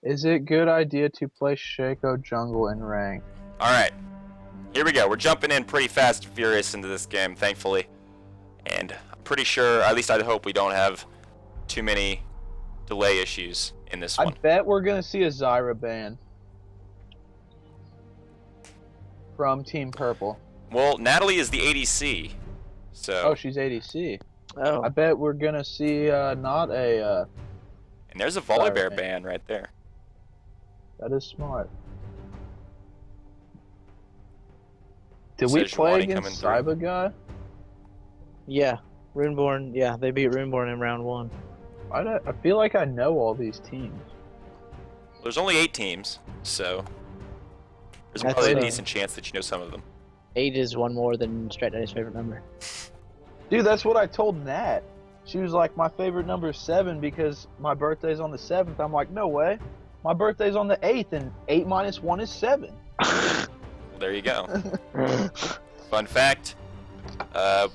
Is it good idea to play Shaco jungle in rank? Alright, here we go. We're jumping in pretty fast and furious into this game, thankfully. And I'm pretty sure, at least I hope we don't have too many delay issues in this I one. bet we're gonna see a Zyra ban from Team Purple. Well, Natalie is the ADC, so... Oh, she's ADC. Oh, I bet we're gonna see not a. And there's a Volibear Zyra ban right there. That is smart. Did So we is play Juwani against coming through? Cyber guy? yeah. Runeborn, yeah, they beat Runeborn in round 1. I feel like I know all these teams. There's only 8 teams, so... There's That's, probably a decent chance that you know some of them. 8 is one more than Straight Daddy's favorite number. Dude, that's what I told Nat. She was like, my favorite number is 7 because my birthday's on the 7th. I'm like, no way. My birthday's on the 8th, and 8 minus 1 is 7. Well, there you go. Fun fact,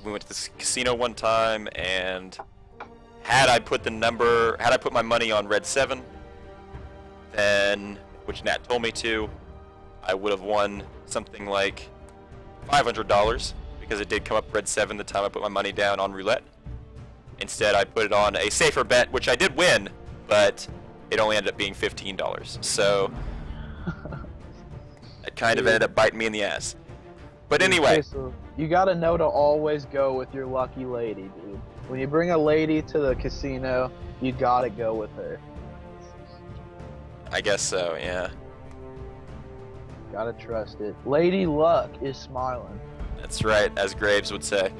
we went to this casino one time, and had I put my money on red 7, then, which Nat told me to, I would have won something like $500, because it did come up red 7 the time I put my money down on roulette. Instead, I put it on a safer bet, which I did win, but it only ended up being $15. So it kind of ended up biting me in the ass. But anyway, Okay, so you gotta know to always go with your lucky lady, dude. When you bring a lady to the casino, you gotta go with her. I guess so, yeah. Gotta trust it. Lady Luck is smiling. That's right, as Graves would say.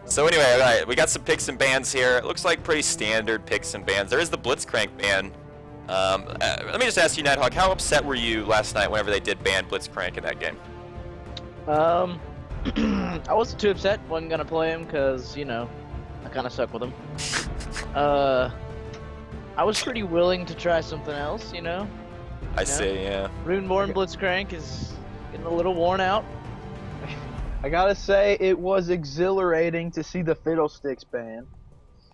So anyway, alright, we got some picks and bans here. It looks like pretty standard picks and bans. There is the Blitzcrank ban. Let me just ask you, Nighthawk, how upset were you last night whenever they did ban Blitzcrank in that game? I wasn't too upset. Wasn't gonna play him because, you know, I kind of suck with him. I was pretty willing to try something else, you know? I see, yeah. Runeborn Blitzcrank is getting a little worn out. I gotta say, it was exhilarating to see the Fiddlesticks ban.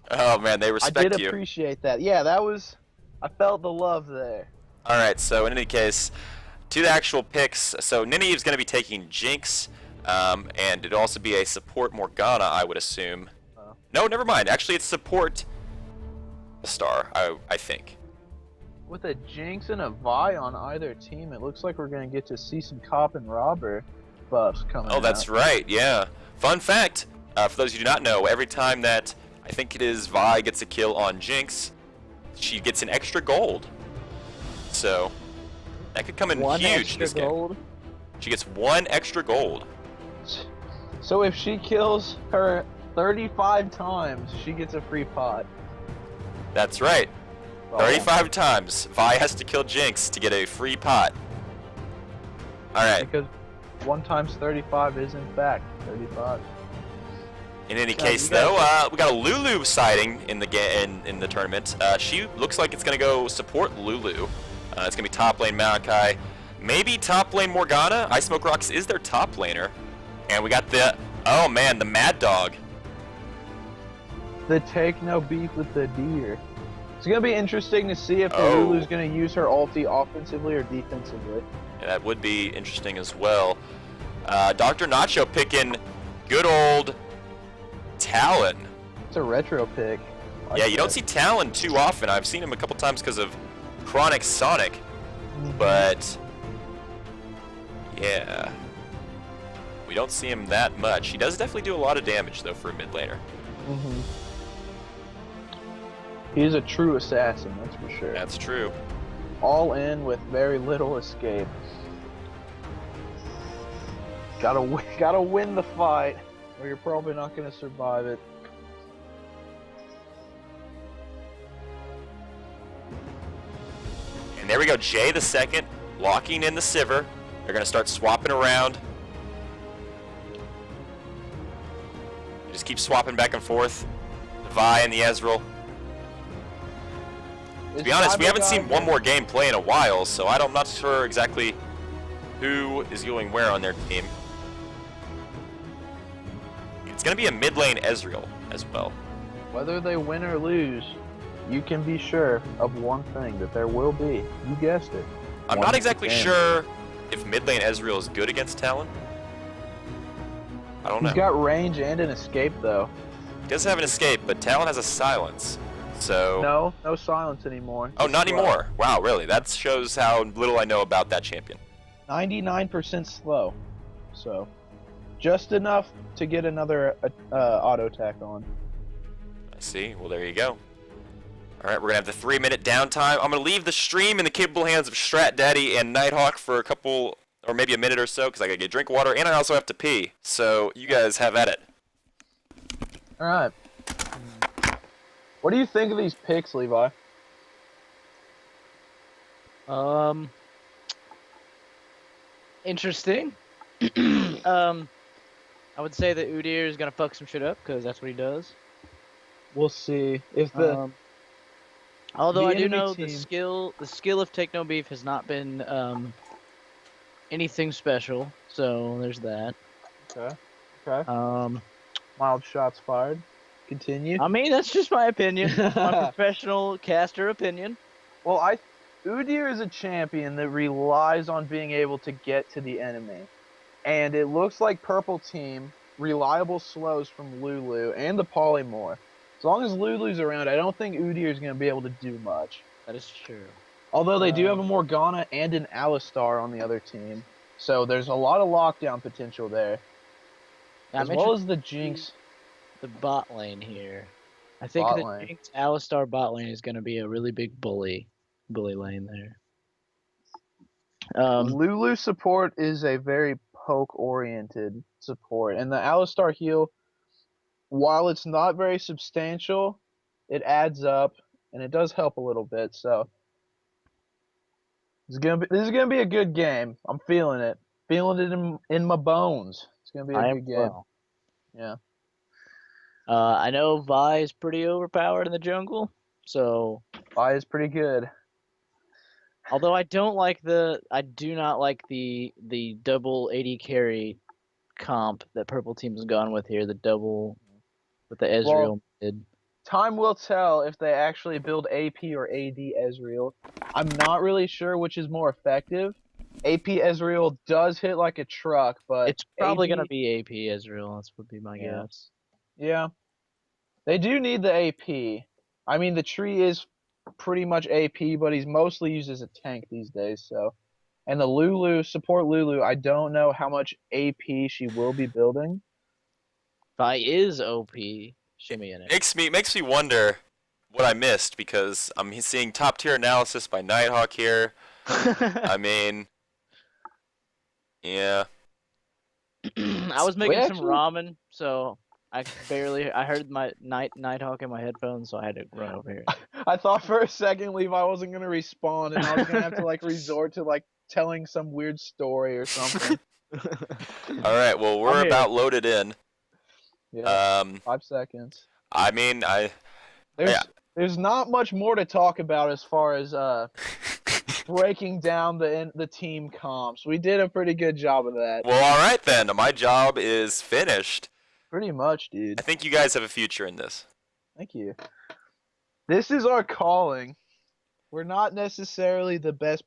Oh man, they I respect did you. appreciate that. Yeah, that was. I felt the love there. Alright, so in any case, to the actual picks, so Ninive's going to be taking Jinx, and it'd also be a support Morgana, I would assume. No, never mind. Actually, it's support star, I think. With a Jinx and a Vi on either team, it looks like we're gonna get to see some cop and robber buffs coming Oh, that's out. right, yeah. Fun fact, for those who do not know, every time that I think it is Vi gets a kill on Jinx, she gets an extra gold. So, that could come in One huge extra this game. gold. She gets 1 extra gold. So if she kills her 35 times, she gets a free pot. That's right. Oh. 35 times, Vi has to kill Jinx to get a free pot. Alright, Because 1 times 35 is in fact 35. in any So case you guys- though, we got a Lulu sighting in the tournament. She looks like it's going to go support Lulu. It's going to be top lane Maokai. Maybe top lane Morgana. Ice Smoke Rocks is their top laner. And we got the, oh man, the Mad Dog. The take no beef with the deer. It's gonna be interesting to see if the Oh. Lulu's gonna use her ulti offensively or defensively. Yeah, that would be interesting as well. Dr. Nacho picking good old Talon. It's a retro pick. I like Yeah, you don't that. see Talon too often. I've seen him a couple times because of Chronic Sonic, but yeah, we don't see him that much. He does definitely do a lot of damage though for a mid laner. Mhm. He's a true assassin, that's for sure. That's true. All in with very little escape. Gotta win the fight, or you're probably not gonna survive it. And there we go, Jay the second, locking in the Sivir. They're gonna start swapping around. Just keep swapping back and forth. The Vi and the Ezreal. To be honest, we haven't seen one more game play in a while, so I'm not sure exactly who is going where on their team. It's going to be a mid lane Ezreal as well. Whether they win or lose, you can be sure of one thing, that there will be, you guessed it. I'm one not exactly game. sure if mid lane Ezreal is good against Talon. I don't know. He's got range and an escape, though. He does have an escape, but Talon has a silence. So No silence anymore. Oh, Just not slow. anymore. Wow, really? That shows how little I know about that champion. 99% slow. So, just enough to get another auto attack on. I see. Well, there you go. All right, we're gonna have the 3-minute downtime. I'm gonna leave the stream in the capable hands of Strat Daddy and Nighthawk for a couple, or maybe a minute or so, because I gotta get drink water, and I also have to pee. So you guys have at it. All right. What do you think of these picks, Levi? Interesting. I would say that Udyr is gonna fuck some shit up because that's what he does. We'll see if the Although the I do enemy know team- the skill of Take No Beef has not been anything special, so there's that. okay. Mild shots fired. Continue. I mean, that's just my opinion, my professional caster opinion. Well, Udyr is a champion that relies on being able to get to the enemy. And it looks like Purple Team, reliable slows from Lulu and the Polymorph. As long as Lulu's around, I don't think Udyr is going to be able to do much. That is true. Although they do have a Morgana and an Alistar on the other team. So there's a lot of lockdown potential there. As well as the Jinx. The bot lane here. I think Bot the lane. Jinx Alistar bot lane is going to be a really big bully lane there. Lulu support is a very poke-oriented support. And the Alistar heal, while it's not very substantial, it adds up, and it does help a little bit. So this is gonna be a good game. I'm feeling it. Feeling it in my bones. It's gonna be a good game. Well. Yeah. I know Vi is pretty overpowered in the jungle, so Vi is pretty good. although I do not like the double AD carry comp that Purple Team's gone with here, the double with the Ezreal mid. Time will tell if they actually build AP or AD Ezreal. I'm not really sure which is more effective. AP Ezreal does hit like a truck, but It's probably AD gonna be AP Ezreal. That would be my guess. Yeah. They do need the AP. I mean, the tree is pretty much AP, but he's mostly used as a tank these days, so. And the Lulu, support Lulu, I don't know how much AP she will be building. Vi is OP. Shimmy in it. Makes me wonder what I missed, because I'm seeing top tier analysis by Nighthawk here. I mean, yeah. I was making some actually- ramen, so I heard my Nighthawk in my headphones, so I had to run over here. I thought for a second Levi wasn't going to respond, and I was going to have to, resort to, telling some weird story or something. All right, well, we're here. about loaded in. Yeah, 5 seconds. I mean, There's not much more to talk about as far as breaking down the team comps. We did a pretty good job of that. well, all right then. My job is finished. Pretty much, dude. I think you guys have a future in this. Thank you. This is our calling. We're not necessarily the best.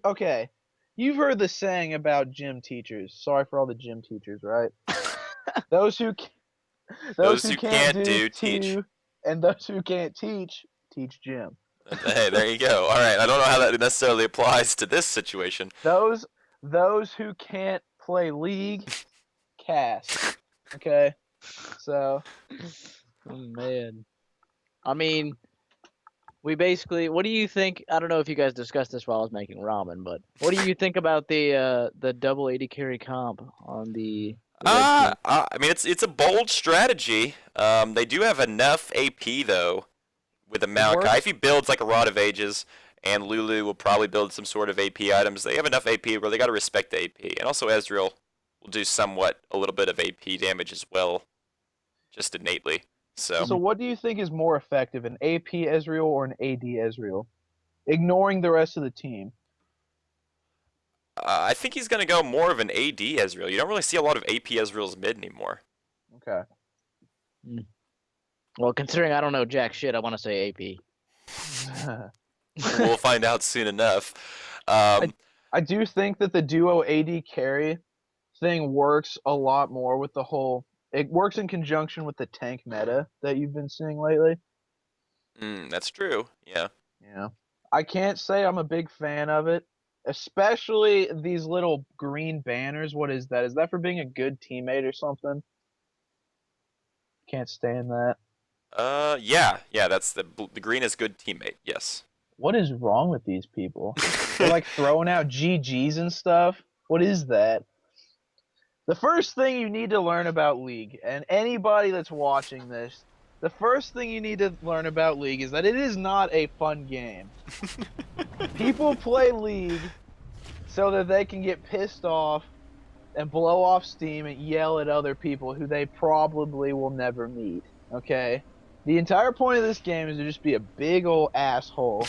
Okay, you've heard the saying about gym teachers. Sorry for all the gym teachers, right? Those who can't do teach, and those who can't teach gym. Hey, there you go. All right, I don't know how that necessarily applies to this situation. Those who can't play League, cast. Okay, so Oh man. I mean, we basically. What do you think? I don't know if you guys discussed this while I was making ramen, but what do you think about the double 80 carry comp on the? I mean, it's a bold strategy. They do have enough AP though, with the Maokai. works. If he builds like a Rod of Ages, and Lulu will probably build some sort of AP items. They have enough AP where they got to respect the AP, and also Ezreal will do a little bit of AP damage as well, just innately. So what do you think is more effective, an AP Ezreal or an AD Ezreal? Ignoring the rest of the team. I think he's going to go more of an AD Ezreal. You don't really see a lot of AP Ezreals mid anymore. Okay. Well, considering I don't know jack shit, I want to say AP. We'll find out soon enough. I do think that the duo AD carry thing works a lot more with the whole. It works in conjunction with the tank meta that you've been seeing lately. That's true. Yeah. Yeah. I can't say I'm a big fan of it, especially these little green banners. What is that? Is that for being a good teammate or something? Can't stand that. Yeah. That's the green is good teammate. Yes. What is wrong with these people? They're like throwing out GGs and stuff. What is that? The first thing you need to learn about League, and anybody that's watching this, the first thing you need to learn about League is that it is not a fun game. People play League so that they can get pissed off and blow off steam and yell at other people who they probably will never meet. Okay? The entire point of this game is to just be a big old asshole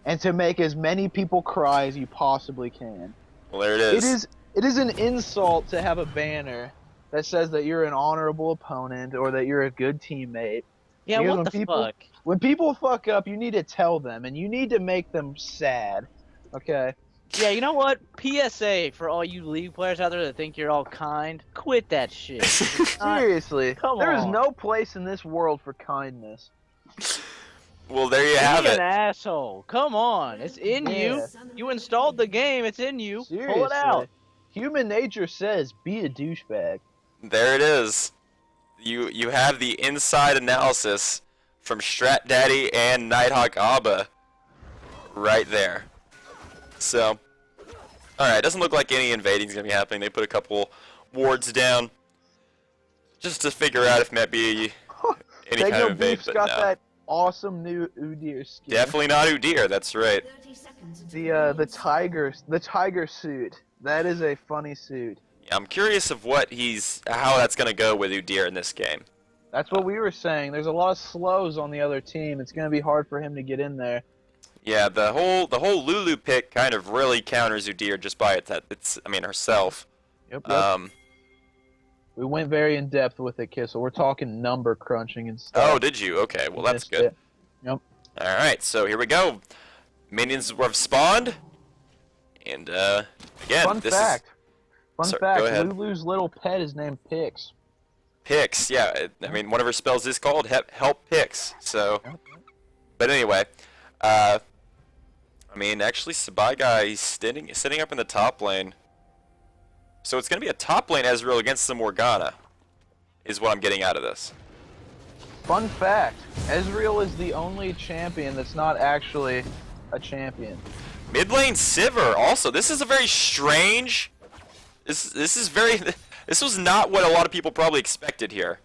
and to make as many people cry as you possibly can. Well, there it is. It is an insult to have a banner that says that you're an honorable opponent or that you're a good teammate. Yeah, Because what the fuck? When people fuck up, you need to tell them, and you need to make them sad. Okay? Yeah, you know what? PSA for all you League players out there that think you're all kind, quit that shit. Seriously. Come There is on. no place in this world for kindness. Well, there you have Be an it. asshole. Come on. It's in you. Yeah. You installed the game. It's in you. Seriously. Pull it out. Human nature says, be a douchebag. There it is. You have the inside analysis from Strat Daddy and Nighthawk Abba right there. So, alright, doesn't look like any invading is going to be happening. They put a couple wards down just to figure out if maybe any kind of invade, Beef's but got no. that awesome new Udyr skin. Definitely not Udyr, that's right. The tiger suit. That is a funny suit. Yeah, I'm curious of how that's going to go with Udyr in this game. That's what we were saying. There's a lot of slows on the other team. It's going to be hard for him to get in there. Yeah, the whole Lulu pick kind of really counters Udyr just by herself. Yep. Um, We went very in depth with it, Kissel. We're talking number crunching and stuff. oh, did you? Okay, well that's Missed good. it. Yep. All right, so here we go. Minions have spawned, and again, Fun this fact. Sorry, go ahead. Lulu's little pet is named Pix. is Pix. Yeah, one of her spells is called Help Pix. So, but anyway, actually, Sabai guy he's sitting up in the top lane. So it's gonna be a top lane Ezreal against the Morgana, is what I'm getting out of this. Fun fact. Ezreal is the only champion that's not actually a champion. Mid lane Sivir also. This is a very strange. This was not what a lot of people probably expected here.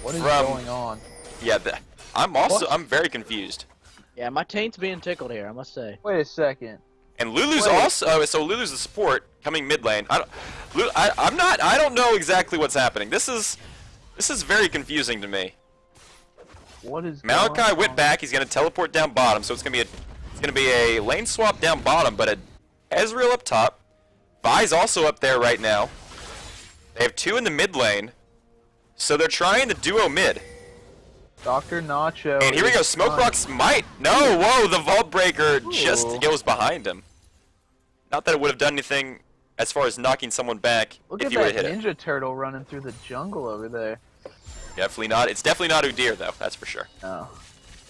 What is going on? Yeah, I'm very confused. Yeah, my taint's being tickled here, I must say. Wait a second. And Lulu's Wait. also so Lulu's the support coming mid lane. I don't know exactly what's happening. This is very confusing to me. What is Malachi going went on? back. He's gonna teleport down bottom, so it's gonna be a lane swap down bottom, but a Ezreal up top. Vi's also up there right now. They have two in the mid lane, so they're trying the duo mid. Dr. Nacho. And here we go. is Smoke fun. Rocks might. No, whoa! The Vault Breaker just Ooh. goes behind him. Not that it would have done anything as far as knocking someone back Look if at you would that have hit it. Ninja Turtle running through the jungle over there. Definitely not. It's definitely not Udyr though. That's for sure. Oh.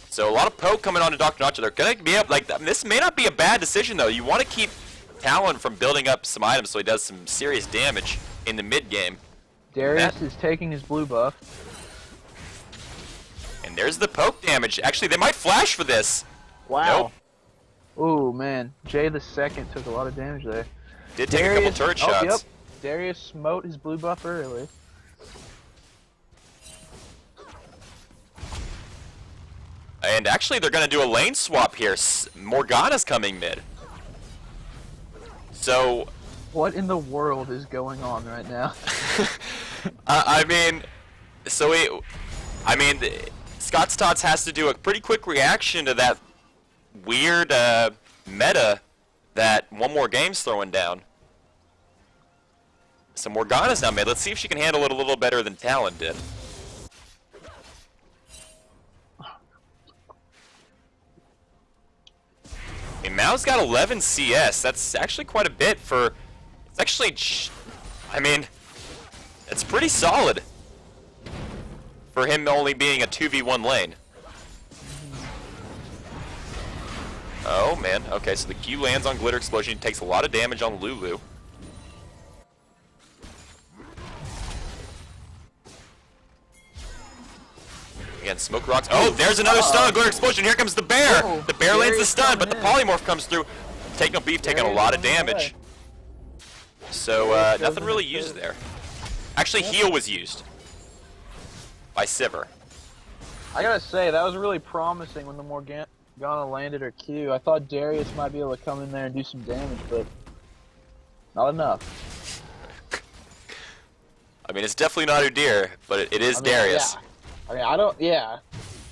So a lot of poke coming on to Dr. Nacho. They're gonna be up this may not be a bad decision though. You want to keep Talon from building up some items so he does some serious damage in the mid game. Darius is taking his blue buff. And there's the poke damage. Actually, they might flash for this. Wow. Nope. Ooh, man. Jay the second took a lot of damage there. Did take a couple turret shots. Yep. Darius smote his blue buff early. And actually, they're going to do a lane swap here. Morgana's coming mid. So, What in the world is going on right now? Scott's Tots has to do a pretty quick reaction to that weird meta that One More Game's throwing down. So Morgana's now mid. Let's see if she can handle it a little better than Talon did. And Mao's got 11 CS. That's actually quite a bit for. It's actually, I mean, it's pretty solid for him only being a 2v1 lane. Oh man. Okay, so the Q lands on Glitter Explosion. He takes a lot of damage on Lulu. Again, Smoke Rocks. Oh, there's another stun on Glitter Explosion. Here comes the bear. Oh, The bear lands the Darius stun, but the coming in. Polymorph comes through. Take no beef, taking a Darius lot of on the damage. way. So Darius nothing doesn't really have used to- there. Actually, heal was used by Sivir. I gotta say, that was really promising when the Morgana landed her Q. I thought Darius might be able to come in there and do some damage, but not enough. I mean, it's definitely not Udyr, but it is I mean, Darius. Yeah. I mean, I don't. Yeah.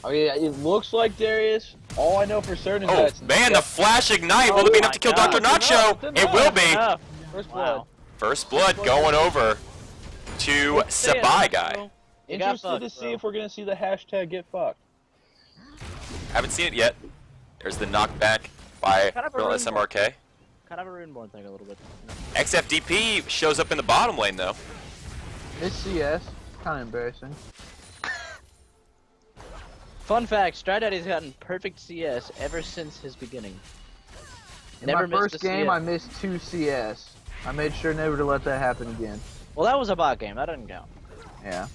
I mean, it looks like Darius. All I know for certain is that Oh it's man, the Flash Ignite. Will it be enough to kill my Dr. God. Nacho? Enough, It will be. Enough. First blood. Wow. First blood going over to Sabai guy. You got Interested fucked, to see bro. if we're gonna see the hashtag get fucked. Haven't seen it yet. There's the knockback by Kind of a Relentless Runeborn. MRK. Kind of a Runeborn thing a little bit. XFDP shows up in the bottom lane though. This CS, kind of embarrassing. Fun fact, Stradaddy's gotten perfect CS ever since his beginning. In Never my missed first a game, CS. I missed 2 CS. I made sure never to let that happen again. Well, that was a bot game. That doesn't count. Yeah.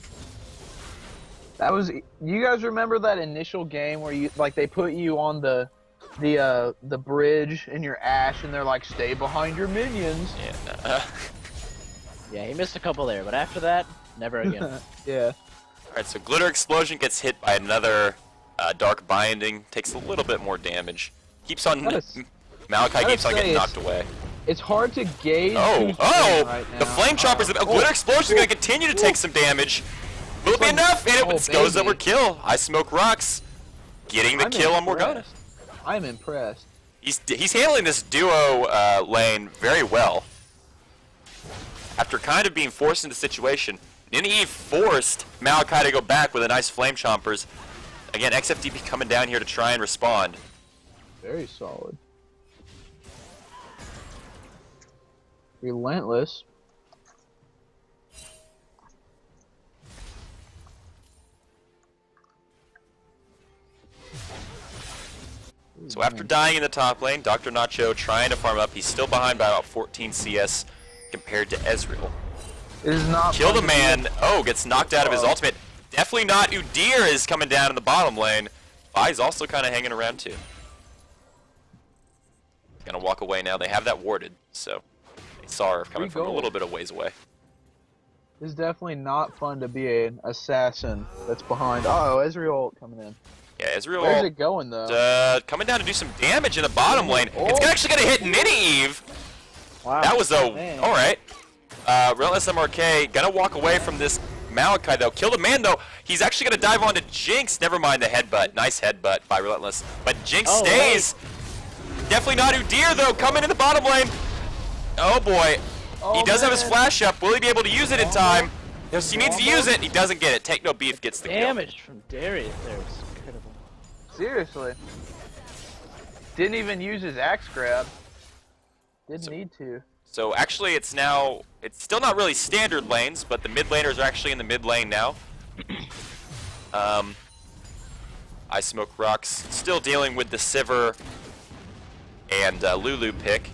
That was. You guys remember that initial game where you they put you on the bridge in your Ash and they're like, stay behind your minions. Yeah. Yeah, he missed a couple there, but after that, never again. Yeah. Alright, so Glitter Explosion gets hit by another Dark Binding, takes a little bit more damage. Keeps on. Malachi keeps on getting knocked away. It's hard to gauge. Oh, who's oh! winning right The now. Flame Chopper's Glitter Explosion's gonna continue to take some damage. Will it be enough? And it goes over kill. I Smoke Rocks, getting the I'm kill on Morgana. impressed. I'm impressed. He's handling this duo lane very well. After kind of being forced into the situation, Nini forced Malachi to go back with a nice Flame Chompers. Again, XFDP coming down here to try and respond. Very solid. Relentless. So after dying in the top lane, Dr. Nacho trying to farm up. He's still behind by about 14 CS compared to Ezreal. It is not Killed a fun to man. do. Oh, gets knocked out of his ultimate. Definitely not Udyr is coming down in the bottom lane. Vi's also kind of hanging around too. Gonna walk away now. They have that warded, so they saw her coming from a little bit of ways away. It's definitely not fun to be an assassin that's behind. Oh, Ezreal coming in. Yeah, Ezreal Where's it going though? coming down to do some damage in the bottom lane. It's actually gonna hit Nini Eve. Wow. That was a Man. all right. Relentless MRK gonna walk away from this Malachi though. Killed a man though. He's actually gonna dive onto Jinx. Never mind the headbutt. Nice headbutt by Relentless. But Jinx stays. Definitely not Udyr though. Coming in the bottom lane. Oh boy. He does have his flash up. Will he be able to use it in time? Yes, he needs to use it. He doesn't get it. Take no beef gets the kill. Damage from Darius there was incredible. Seriously. Didn't even use his axe grab. Didn't need to. So actually it's still not really standard lanes, but the mid laners are actually in the mid lane now. I Smoke Rocks still dealing with the Sivir and Lulu pick.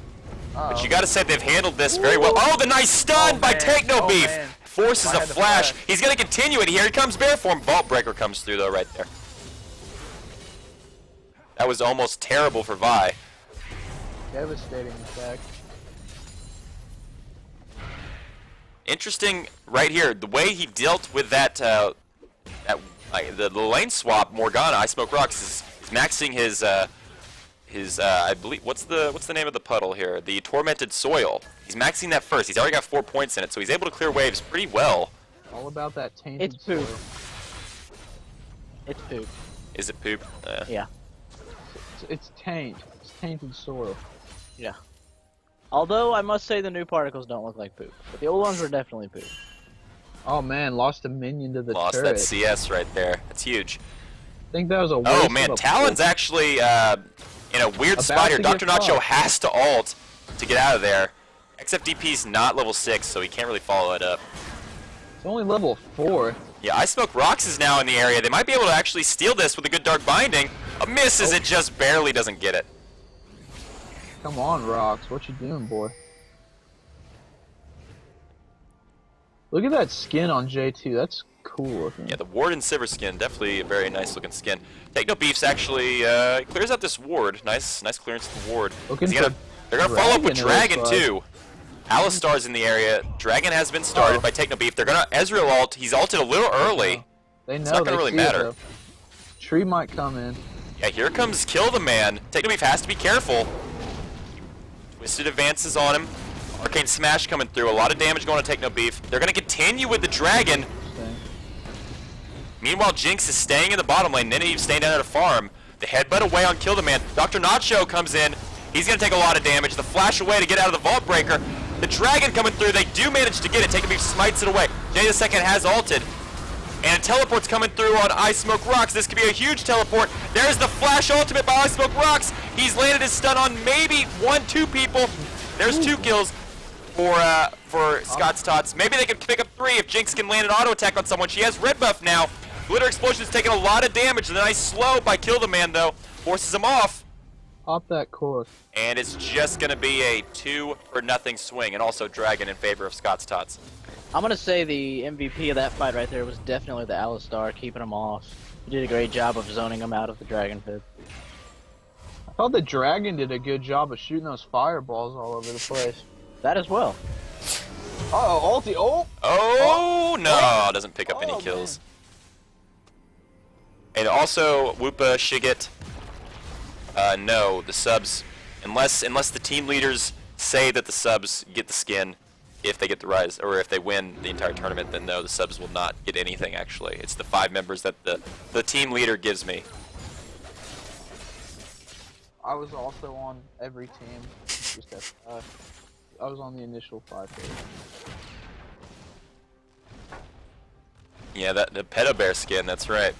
But you gotta say they've handled this very well. Oh, the nice stun by man. Take No Oh, Beef! man. Forces I a had the flash. flash. He's gonna continue it. Here he comes Bear Form. Vault Breaker comes through though right there. That was almost terrible for Vi. Devastating effect. Interesting right here, the way he dealt with that, the lane swap Morgana, I Smoke Rocks, is maxing his I believe, what's the name of the puddle here? The Tormented Soil. He's maxing that first. He's already got 4 points in it, so he's able to clear waves pretty well. All about that tainted It's poop. soil. It's poop. Is it poop? Yeah. It's taint. It's tainted soil. Yeah. Although I must say the new particles don't look like poop, but the old ones were definitely poop. Oh man, lost a minion to the Lost turret. that CS right there. That's huge. I think that was a waste Oh of man, a Talon's pull. actually in a weird About spot here. to Dr. get Nacho fucked. has to ult to get out of there. XFDP's not level 6, so he can't really follow it up. It's only level 4. Yeah, I Smoke Rocks is now in the area. They might be able to actually steal this with a good Dark Binding. A miss as it just barely doesn't get it. Come on, Rocks. What you doing, boy? Look at that skin on J2. That's cool looking. Yeah, the ward and Silver skin, definitely a very nice looking skin. Techno Beefs actually clears out this ward. Nice clearance of the ward. Looking They're gonna follow up with Dragon, it Dragon looks like. too. Alistar's in the area. Dragon has been started by Techno Beef. They're gonna Ezreal ult. He's ulted a little early. They know. It's not gonna they really see it, matter. though. Tree might come in. Yeah, here comes Kill the Man. Techno Beef has to be careful. Twisted advances on him. Arcane Smash coming through. A lot of damage going to Techno Beef. They're gonna continue with the Dragon. Interesting. Meanwhile, Jinx is staying in the bottom lane. Nineveh staying down at a farm. The headbutt away on Kill the Man. Dr. Nacho comes in. He's going to take a lot of damage. The flash away to get out of the Vault Breaker. The Dragon coming through. They do manage to get it. Techno Beef smites it away. Jay the Second has ulted. And a teleport's coming through on Ice Smoke Rocks. This could be a huge teleport. There's the flash ultimate by Ice Smoke Rocks. He's landed his stun on maybe 1-2 people. There's 2 kills for Scott's Tots. Maybe they can pick up 3 if Jinx can land an auto attack on someone. She has red buff now. Glitter Explosion is taking a lot of damage. The nice slow by Kill the Man though forces him off. Pop that course. And it's just going to be a 2-0 swing, and also Dragon in favor of Scott's Tots. I'm gonna say the MVP of that fight right there was definitely the Alistar, keeping him off. He did a great job of zoning him out of the Dragon Pit. I thought the Dragon did a good job of shooting those fireballs all over the place. That as well. Uh-oh, ulti. Oh, no, doesn't pick up any Oh, kills. And also, Whoopa, Shigget, no, the subs, unless the team leaders say that the subs get the skin, if they get the rise, or if they win the entire tournament, then no, the subs will not get anything actually. It's the 5 members that the team leader gives me. I was also on every team. Just FYI. I was on the initial 5 page. Yeah, the Pedo Bear skin, that's right.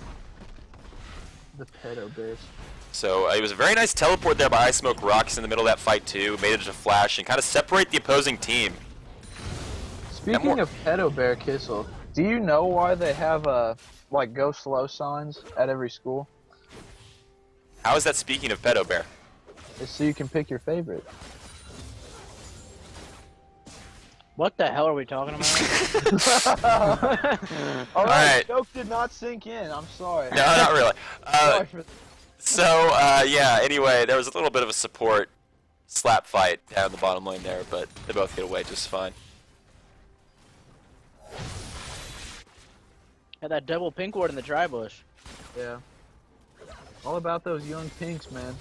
The pedo bears. So it was a very nice teleport there by Ice Smoke Rocks in the middle of that fight too. Made it to flash and kind of separate the opposing team. Speaking of pedo bear, Kissel, do you know why they have like go slow signs at every school? How is that speaking of Pedo Bear? It's so you can pick your favorite. What the hell are we talking about? All right. Joke did not sink in. I'm sorry. No, not really. Sorry for So, yeah, anyway, there was a little bit of a support slap fight down the bottom lane there, but they both get away just fine. Had that double pink ward in the dry bush. Yeah. All about those young pinks, man.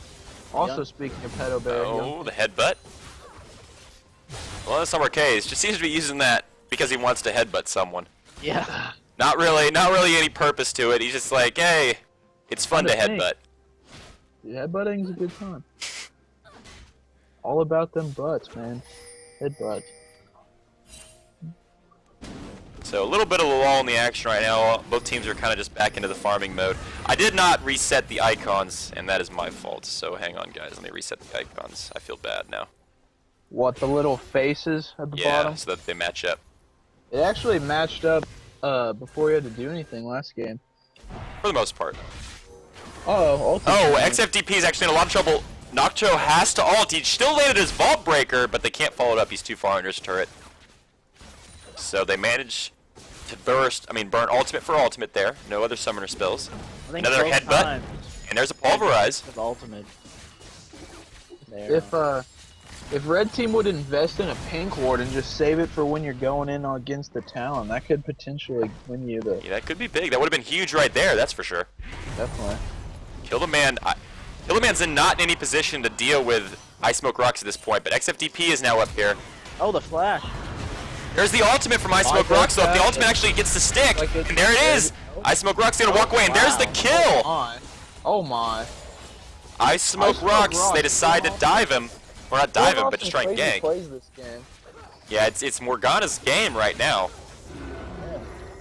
Also, Young- speaking of pedo bear, Oh, the headbutt. Well, Summer K's just seems to be using that because he wants to headbutt someone. Yeah. Not really any purpose to it. He's just like, hey, it's fun to Fun to headbutt. yeah, headbutting's a good time. All about them butts, man. Headbutts. So a little bit of a lull in the action right now. Both teams are kind of just back into the farming mode. I did not reset the icons, and that is my fault. So hang on, guys. Let me reset the icons. I feel bad now. What, the little faces at the Yeah, bottom? so that they match up. It actually matched up before you had to do anything last game. For the most part. Oh, Oh, XFDP is actually in a lot of trouble. Nocto has to ult. He still landed his Vault Breaker, but they can't follow it up. He's too far under his turret. So they manage to burn ultimate for ultimate there. No other summoner spells. I think Another both headbutt. times And there's a Pulverize. with ultimate. There. If red team would invest in a pink ward and just save it for when you're going in against the Talon, that could potentially win you the. Yeah, that could be big. That would have been huge right there, that's for sure. Definitely. Kill the Man. Kill the Man's not in any position to deal with Ice Smoke Rocks at this point, but XFDP is now up here. Oh, the flash. There's the ultimate from Ice Smoke Rocks, though. If the ultimate actually gets to stick, Like and there it is! Ice Smoke Rocks gonna walk away, and there's the kill! Oh my. Ice Smoke Smoke Rocks, Rocks, they decide to dive him. Or not dive him, but just try and gank. Plays this game. Yeah, it's Morgana's game right now.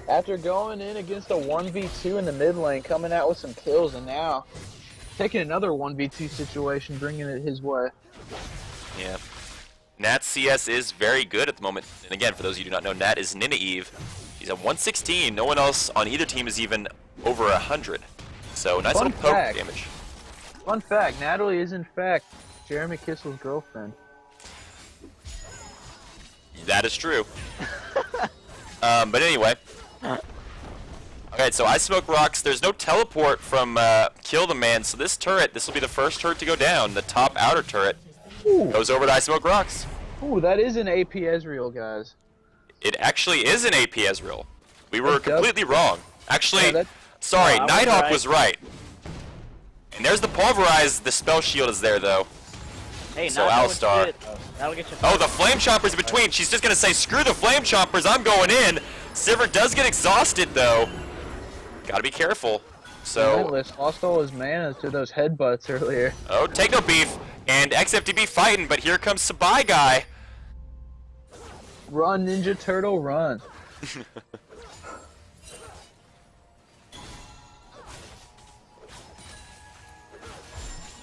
After going in against a 1v2 in the mid lane, coming out with some kills, and now Taking another 1v2 situation, bringing it his way. Yeah. Nat CS is very good at the moment. And again, for those of you who do not know, Nat is Nineveh. He's at 116. No one else on either team is even over 100. So nice Fun little poke fact. damage. Fun fact, Natalie is in fact Jeremy Kissel's girlfriend. That is true. But anyway. Alright, so I Smoke Rocks. There's no teleport from Kill the Man, so this will be the first turret to go down. The top outer turret goes over to I Smoke Rocks. Ooh, that is an AP Ezreal, guys. It actually is an AP Ezreal. We were completely wrong. Actually, Yeah, sorry, No, I was Nighthawk right. was right. And there's the Pulverize. The spell shield is there, though. Hey, So not knowing Alistar. shit. That'll get you. Oh, the Flame Chomper's in between. She's just going to say, screw the Flame Chompers, I'm going in. Sivert does get exhausted, though. Gotta be careful. So, Relentless lost all his mana to those headbutts earlier. oh, take no beef. And XFTB fighting, but here comes Sabai Guy. Run, Ninja Turtle, run.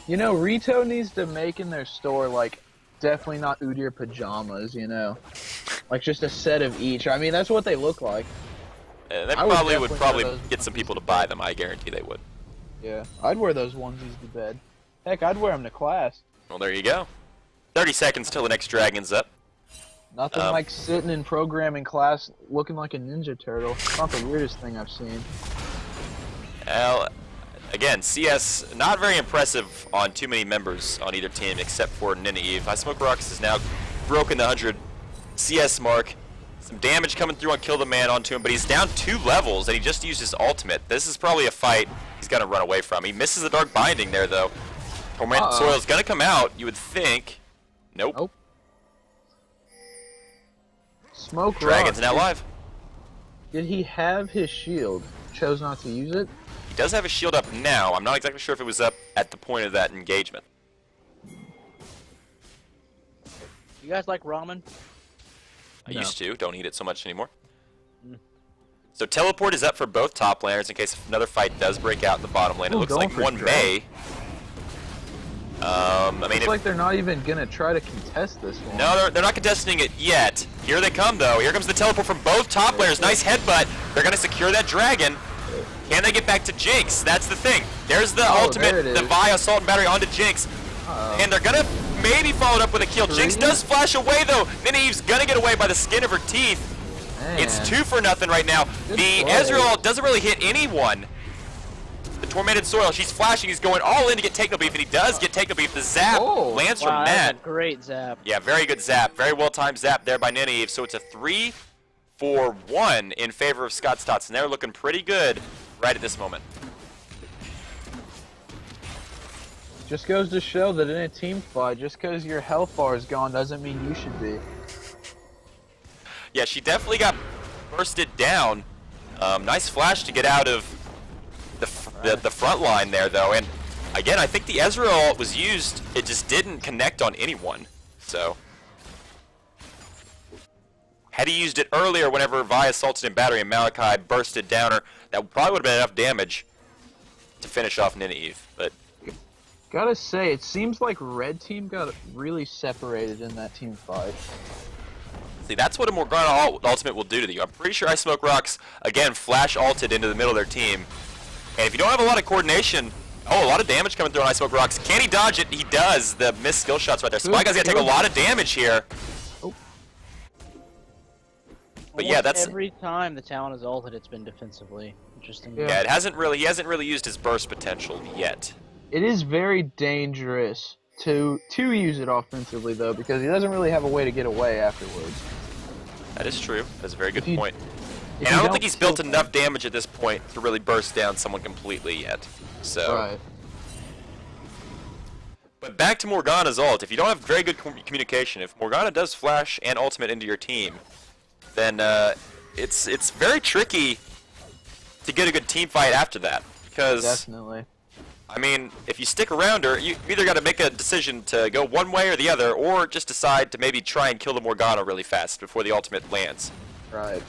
You know, Rito needs to make in their store, like, definitely not Udyr pajamas, you know? Like, just a set of each. I mean, that's what they look like. They I would probably would definitely wear those get some people to buy them. I guarantee they would. Yeah, I'd wear those onesies to bed. Heck, I'd wear them to class. Well, there you go. 30 seconds till the next dragon's up. Nothing like sitting in programming class looking like a Ninja Turtle. It's not the weirdest thing I've seen. Well, again, CS not very impressive on too many members on either team except for Nineveh. I Smoke Rocks has now broken the 100 CS mark. Some damage coming through on Kill the Man onto him, but he's down 2 levels and he just used his ultimate. This is probably a fight he's gonna run away from. He misses the Dark Binding there, though. Tormented Soil is gonna come out, you would think. Nope. Nope. Smoke Dragon's Rock, now live. Did he have his shield? Chose not to use it? He does have his shield up now. I'm not exactly sure if it was up at the point of that engagement. You guys like ramen? I No. used to. Don't eat it so much anymore. So teleport is up for both top laners in case another fight does break out in the bottom lane. It Ooh, looks going like for one Drake. may. I mean, Looks like they're not even gonna try to contest this one. no, they're not contesting it yet. Here they come, though. Here comes the teleport from both top laners. Nice headbutt. They're going to secure that dragon. Can they get back to Jinx? That's the thing. There's the ultimate, there it the is. Vi Assault and Battery onto Jinx. And they're going to maybe follow it up with a kill. Jinx does flash away, though. Nineve's going to get away by the skin of her teeth. Man. It's 2-0 right now. Good The play. Ezreal doesn't really hit anyone. The Tormented Soil, she's flashing. He's going all in to get Take-No Beef, and he does get Take-No Beef. The zap lands from Wow, that's a Nat. great zap. Yeah, very good zap. Very well-timed zap there by Nineveh. So it's a 3-4-1 in favor of Scott's Tots, and they're looking pretty good right at this moment. Just goes to show that in a team fight, just because your health bar is gone doesn't mean you should be. Yeah, she definitely got bursted down. Nice flash to get out of the front line there, though. And again, I think the Ezreal was used. It just didn't connect on anyone. So had he used it earlier, whenever Vi assaulted in battery and Malachi bursted down her, that probably would have been enough damage to finish off Nineveh. But Gotta say, it seems like red team got really separated in that team fight. see, that's what a Morgana ultimate will do to you. I'm pretty sure I Smoke Rocks again flash ulted into the middle of their team. And if you don't have a lot of coordination, a lot of damage coming through on Ice Smoke Rocks. Can he dodge it? He does. The missed skill shots right there. Spy Guy's gonna take a lot of damage here. Oh. But yeah, that's every time the talent has ulted, it's been defensively. Interesting. Yeah. yeah. He hasn't really used his burst potential yet. It is very dangerous to use it offensively though, because he doesn't really have a way to get away afterwards. That is true. That's a very good If you- point. If And you I don't think he's built kill- enough damage at this point to really burst down someone completely yet. So. Right. But back to Morgana's ult. If you don't have very good communication, if Morgana does flash and ultimate into your team, then it's very tricky to get a good team fight after that. Because, Definitely. I mean, if you stick around her, you either got to make a decision to go one way or the other, or just decide to maybe try and kill the Morgana really fast before the ultimate lands. Right.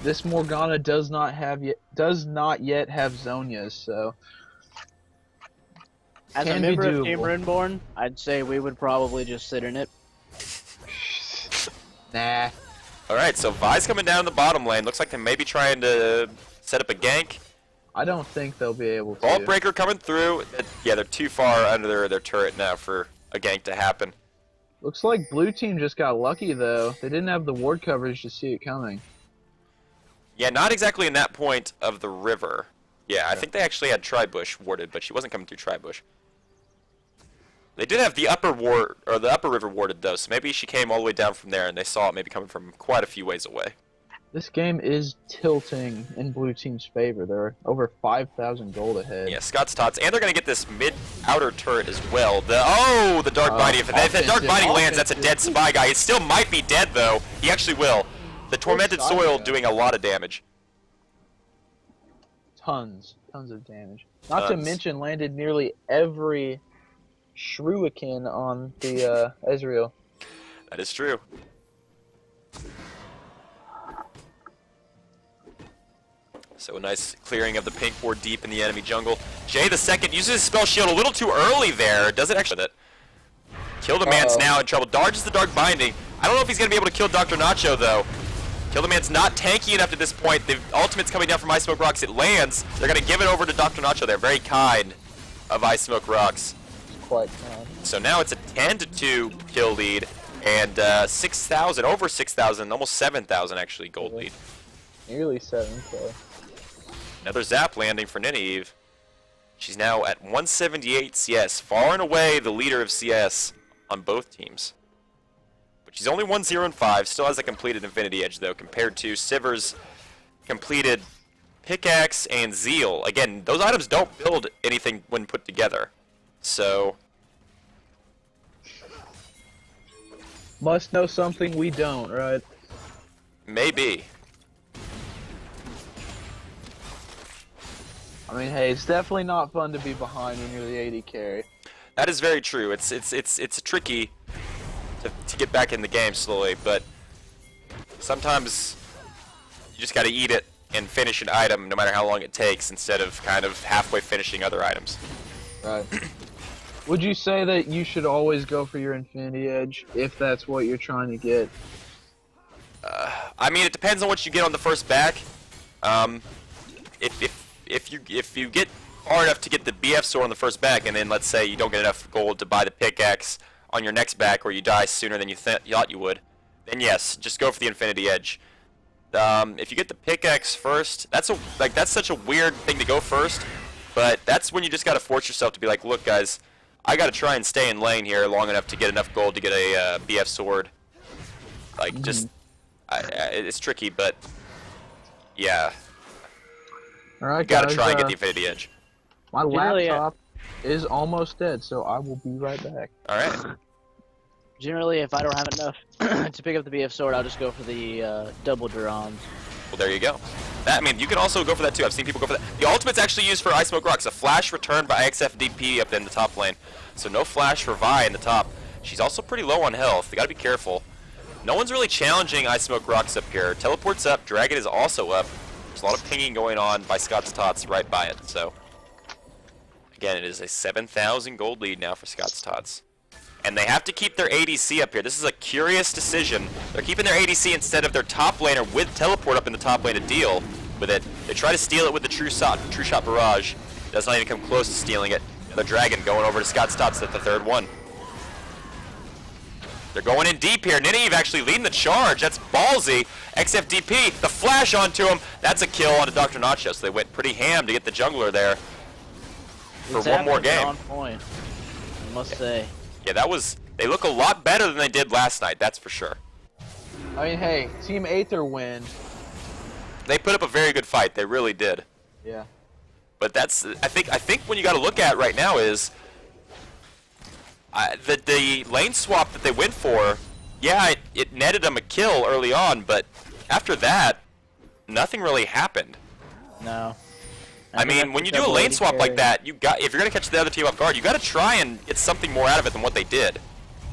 This Morgana does not yet have Zonia's, so As a Can be member of Team doable. Runeborn, I'd say we would probably just sit in it. Nah. Alright, so Vi's coming down the bottom lane. Looks like they may be trying to set up a gank. I don't think they'll be able to. Vault Breaker coming through. Yeah, they're too far under their turret now for a gank to happen. Looks like blue team just got lucky though. They didn't have the ward coverage to see it coming. Yeah, not exactly in that point of the river. Yeah, I think they actually had Tribush warded, but she wasn't coming through Tribush. They did have the upper ward, or the upper river warded though, so maybe she came all the way down from there and they saw it maybe coming from quite a few ways away. This game is tilting in blue team's favor. They're over 5,000 gold ahead. Yeah, Scott's Tots, and they're gonna get this mid-outer turret as well. The Dark Binding. If the Dark Binding lands, that's a dead spy guy. It still might be dead though. He actually will. The Tormented Spy Soil guy. doing a lot of damage. Tons of damage. Not to Tons. mention landed nearly every shuriken on the Ezreal. That is true. So a nice clearing of the pink ward deep in the enemy jungle. Jay the second uses his spell shield a little too early there. Does it actually? Kill the man's now in trouble. Dodges the Dark Binding. I don't know if he's going to be able to kill Dr. Nacho though. Kill the man's not tanky enough at this point. The ultimate's coming down from Ice Smoke Rocks. It lands. They're going to give it over to Dr. Nacho. They're very kind of Ice Smoke Rocks. Quite kind. So now it's a 10-2 kill lead and 6,000, over 6,000, almost 7,000 actually gold lead. Nearly 7k. Another zap landing for Nynaeve. She's now at 178 CS, far and away the leader of CS on both teams. But she's only 1-0-5, still has a completed Infinity Edge though, compared to Sivir's completed Pickaxe and Zeal. Again, those items don't build anything when put together. So, Must know something we don't, right? maybe. I mean, hey, it's definitely not fun to be behind when you're the AD carry. That is very true. It's tricky to get back in the game slowly, but sometimes you just got to eat it and finish an item no matter how long it takes instead of kind of halfway finishing other items. Right. Would you say that you should always go for your Infinity Edge if that's what you're trying to get? I mean, it depends on what you get on the first back. If you get far enough to get the BF sword on the first back, and then let's say you don't get enough gold to buy the pickaxe on your next back, or you die sooner than you thought you would, then yes, just go for the Infinity Edge. If you get the pickaxe first, that's such a weird thing to go first, but that's when you just gotta force yourself to be like, look guys, I gotta try and stay in lane here long enough to get enough gold to get a BF sword. Like, just, it's tricky, but yeah, Alright, you gotta guys, try and get the Infinity Edge. my Generally, laptop is almost dead, so I will be right back. Alright. Generally, if I don't have enough to pick up the BF sword, I'll just go for the double Durons. Well, there you go. I mean, you can also go for that too. I've seen people go for that. The ultimate's actually used for Ice Smoke Rocks. A flash returned by XFDP up in the top lane. So no flash for Vi in the top. She's also pretty low on health. You gotta be careful. No one's really challenging Ice Smoke Rocks up here. Teleport's up. Dragon is also up. There's a lot of pinging going on by Scott's Tots right by it. So, again, it is a 7,000 gold lead now for Scott's Tots. And they have to keep their ADC up here. This is a curious decision. They're keeping their ADC instead of their top laner with teleport up in the top lane to deal with it. They try to steal it with the True Shot Barrage. Does not even come close to stealing it. Another Dragon going over to Scott's Tots at the third one. They're going in deep here. Nynaeve actually leading the charge. That's ballsy. XFDP, the flash onto him. That's a kill onto Dr. Nacho. So they went pretty ham to get the jungler there for one more game. On point, I must say. Yeah, they look a lot better than they did last night, that's for sure. I mean, hey, Team Aether win. They put up a very good fight, they really did. Yeah. But that's, I think when you got to look at right now is the lane swap that they went for. Yeah, it netted them a kill early on, but after that, nothing really happened. No. I mean, when you do a lane swap like that, if you're gonna catch the other team off guard, you got to try and get something more out of it than what they did.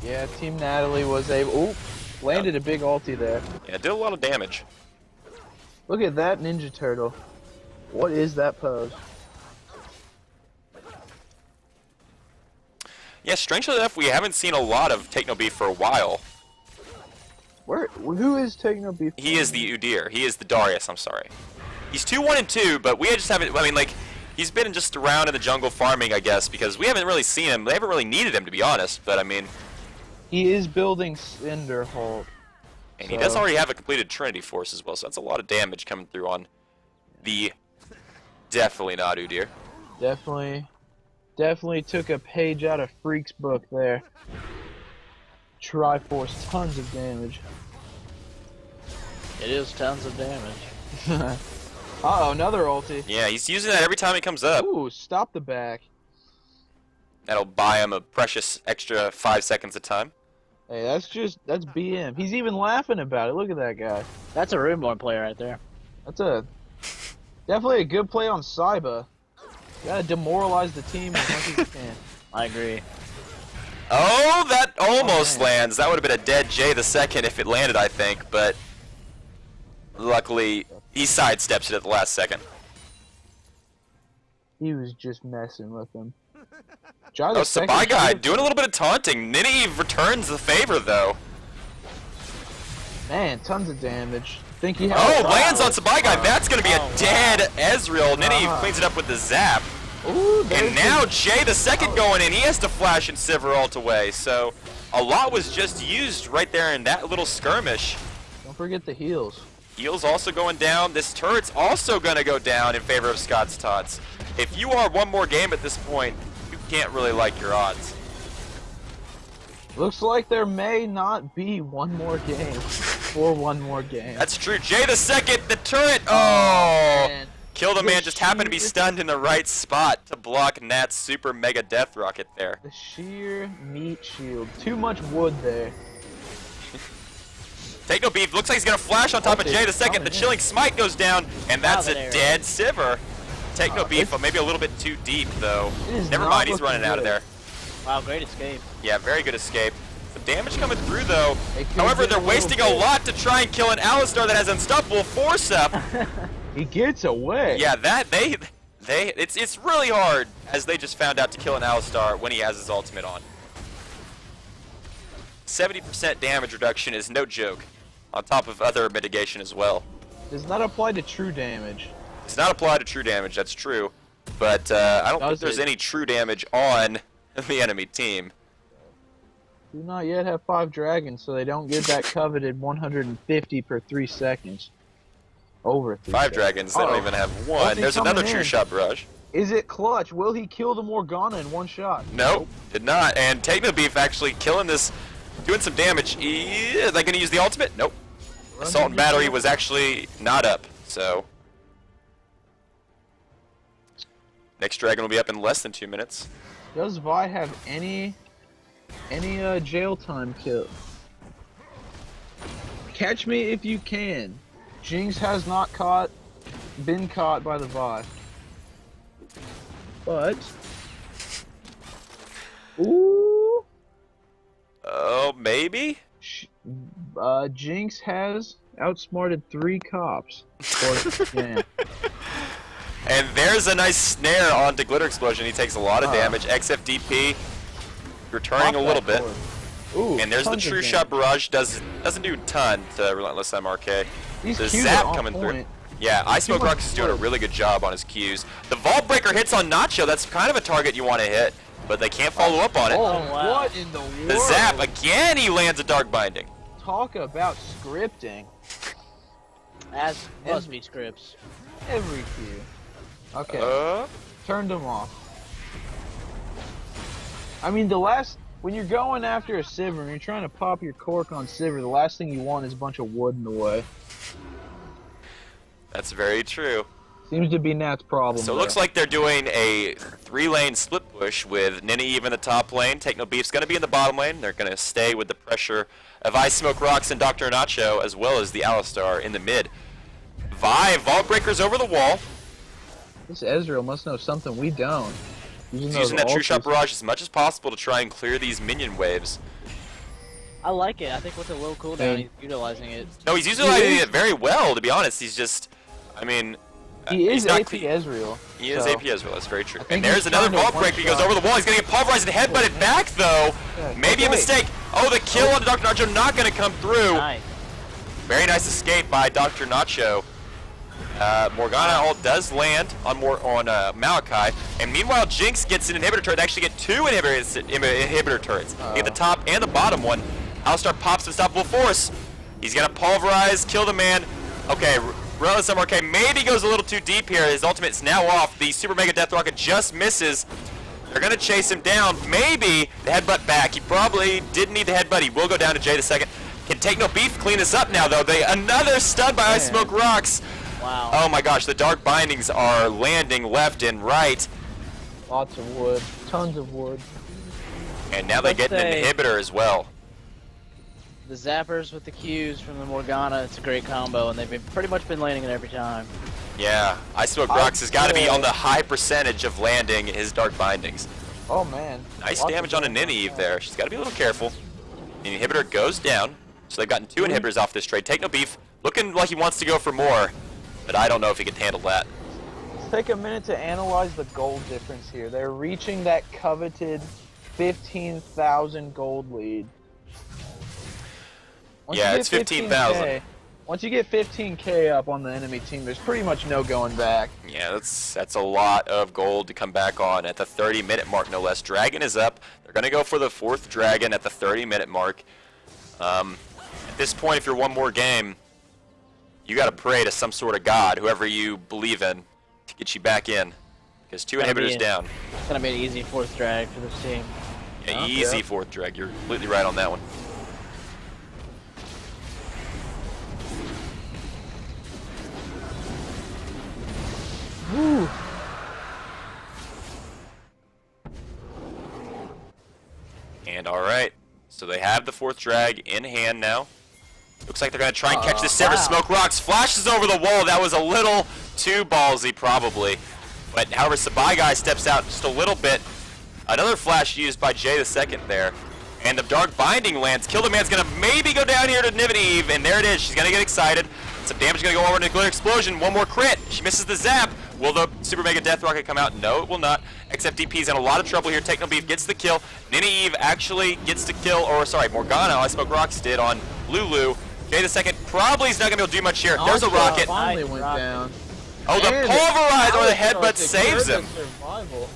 Yeah, Team Natalie was able. Ooh, landed a big ulti there. Yeah, it did a lot of damage. Look at that Ninja Turtle. What is that pose? Yeah, strangely enough, we haven't seen a lot of Take No Beef for a while. Who is taking no beef? He is the Udyr. He is the Darius, I'm sorry. He's 2-1-2, but we just haven't, I mean, like, he's been just around in the jungle farming, I guess, because we haven't really seen him. They haven't really needed him, to be honest, but I mean... He is building Cinderhold. And he does already have a completed Trinity Force as well, so that's a lot of damage coming through on the... Definitely not Udyr. Definitely took a page out of Freak's book there. Triforce, tons of damage. It is tons of damage. Uh-oh, another ulti. Yeah, he's using that every time he comes up. Ooh, stop the back. That'll buy him a precious extra 5 seconds of time. Hey, that's BM. He's even laughing about it. Look at that guy. That's a Runeborn player right there. That's definitely a good play on Saiba. You gotta demoralize the team as much as you can. I agree. Oh, that almost man. lands. That would have been a dead Jay the second if it landed, I think, but luckily he sidesteps it at the last second. He was just messing with him. Oh, Sabai guy doing a little bit of taunting. Nynaeve returns the favor, though. Man, tons of damage. Think he has Oh, lands on Sabai guy. That's going to be a dead Ezreal. Nynaeve Uh-huh. cleans it up with the zap. Ooh, And now Jay the second going in. He has to flash and Sivir ult away. So a lot was just used right there in that little skirmish. Don't forget the heals. Heal's also going down. This turret's also going to go down in favor of Scott's Tots. If you are one more game at this point, you can't really like your odds. Looks like there may not be one more game. Or one more game. That's true. Jay the second, the turret. Oh! Man. Kill the The man just happened to be sheer- stunned in the right spot to block Nat's super mega death rocket there. The sheer meat shield. Too much wood there. Take No Beef. Looks like he's going to flash on top of Jay the second. The chilling smite goes down, and that's a there. dead Sivir. Take No Beef, it's- but maybe a little bit too deep, though. It is Never not mind, he's looking running out of good. there. Wow, great escape. Yeah, very good escape. Some damage coming through, though. It could However, get they're a little wasting a bit. lot to try and kill an Alistar that has unstoppable force up. He gets away. Yeah, it's really hard, as they just found out, to kill an Alistar when he has his ultimate on. 70% damage reduction is no joke, on top of other mitigation as well. Does not apply to true damage. It's not applied to true damage, that's true, but I don't think Does there's it? any true damage on the enemy team. Do not yet have 5 dragons, so they don't get that coveted 150 per 3 seconds. Over 3 5 seconds. dragons, they don't Uh-oh. even have one. Ulti There's another coming true in. shot barrage. Is it clutch? Will he kill the Morgana in one shot? Nope, did not. And Take No Beef actually killing this, doing some damage. Are they going to use the ultimate? Nope. Assault and Battery was actually not up, so. Next dragon will be up in less than 2 minutes. Does Vi have any jail time kill? Catch me if you can. Jinx has not been caught by the Vi. But ooh, Oh, maybe? Jinx has outsmarted 3 cops. Yeah. And there's a nice snare onto Glitter Explosion. He takes a lot of damage. XFDP returning a little bit. Ooh, And there's the tons of True damage. Shot Barrage. Doesn't do a ton to Relentless MRK. These The Qs zap are on coming through. point. Yeah, Ice Smoke much Rocks is doing a work. really good job on his Qs. The Vault Breaker hits on Nacho. That's kind of a target you want to hit, but they can't follow up on it. Oh, wow. what in the world? The zap, again, he lands a Dark Binding. Talk about scripting. As must be scripts. Every Q. Okay. Turned them off. I mean, when you're going after a Sivir and you're trying to pop your cork on Sivir, the last thing you want is a bunch of wood in the way. That's very true. Seems to be Nat's problem. So it there. looks like they're doing a 3-lane split push with Nynaeve in the top lane. Take No Beef's going to be in the bottom lane. They're going to stay with the pressure of Ice Smoke Rocks and Dr. Nacho, as well as the Alistar in the mid. Vault Breaker's over the wall. This Ezreal must know something we don't. He's using that True Shot Barrage as much as possible to try and clear these minion waves. I like it. I think with a low cooldown, Hey. he's utilizing it. No, he's utilizing it very well, to be honest. He's just, I mean, He is he's not AP Ezreal. He is so. AP Ezreal, that's very true. think And there's he's another trying to vault breaker. He goes one-shot. over the wall. He's going to get pulverized and headbutted back, though. Yeah, Maybe a okay. mistake. Oh, the kill on Dr. Nacho not going to come through. Nice. Very nice escape by Dr. Nacho. Morgana ult does land on Malachi, and meanwhile Jinx gets an inhibitor turret. They actually get 2 inhibitor turrets. They get the top and the bottom one. Alistar pops Unstoppable Force. He's gonna pulverize, kill the man. Okay, Relentless MRK maybe goes a little too deep here. His ultimate's now off. The Super Mega Death Rocket just misses. They're gonna chase him down. Maybe the headbutt back. He probably didn't need the headbutt. He will go down to Jay the second. Can take no beef. Clean this up now though. Another stun by Ice Smoke Rocks. Wow. Oh my gosh, the dark bindings are landing left and right. Lots of wood. Tons of wood. And now they get an inhibitor as well. The zappers with the Qs from the Morgana, it's a great combo, and they've pretty much been landing it every time. Yeah, Ice Smoke Rocks has got to be on the high percentage of landing his dark bindings. Oh man. Nice Lots damage of on a Nynaeve there. She's got to be a little careful. The inhibitor goes down, so they've gotten 2 inhibitors off this trade. Take no beef. Looking like he wants to go for more, but I don't know if he can handle that. Let's take a minute to analyze the gold difference here. They're reaching that coveted 15,000 gold lead. Once Yeah, you it's get 15,000. Once you get 15K up on the enemy team, there's pretty much no going back. Yeah, that's a lot of gold to come back on at the 30-minute mark, no less. Dragon is up. They're going to go for the 4th dragon at the 30-minute mark. At this point, if you're one more game, you got to pray to some sort of god, whoever you believe in, to get you back in. Because 2 inhibitors down. It's gonna be an easy 4th drag for this team. Yeah, easy 4th drag. You're completely right on that one. Woo. And alright, so they have the 4th drag in hand now. Looks like they're going to try and catch this Sever Smoke Rocks. Flashes over the wall. That was a little too ballsy, probably. But however, Sabai Guy steps out just a little bit. Another flash used by Jay the second there. And the Dark Binding lands. Kill the Man's going to maybe go down here to Nynaeve, and there it is. She's going to get excited. Some damage going to go over into Glitter Explosion. One more crit. She misses the zap. Will the Super Mega Death Rocket come out? No, it will not. XFDP's in a lot of trouble here. Take no beef gets the kill. Nynaeve actually gets the kill, or sorry, Morgana, I Smoke Rocks did on Lulu. Jay the second probably is not going to be able to do much here. There's a rocket. Finally Nice went rocket. down. Oh, the And pulverize or the Alistar headbutt saves him. secured the survival.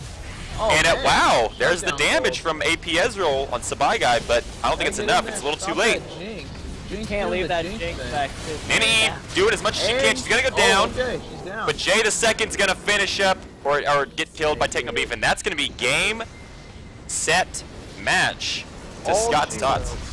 Oh, And man. wow, there's the Shutdown damage gold. from AP Ezreal on Sabai Guy, but I don't think it's Get in enough. there. It's a little too Stop late. that Jinx. You can't leave that Jinx thing. back. Nynaeve, do it as much as she can. And- She's going to go down. Oh, okay, she's down. But Jay the second's going to finish up or get killed by Take No Beef, and that's going to be game, set, match to All Scott's team Tots. though.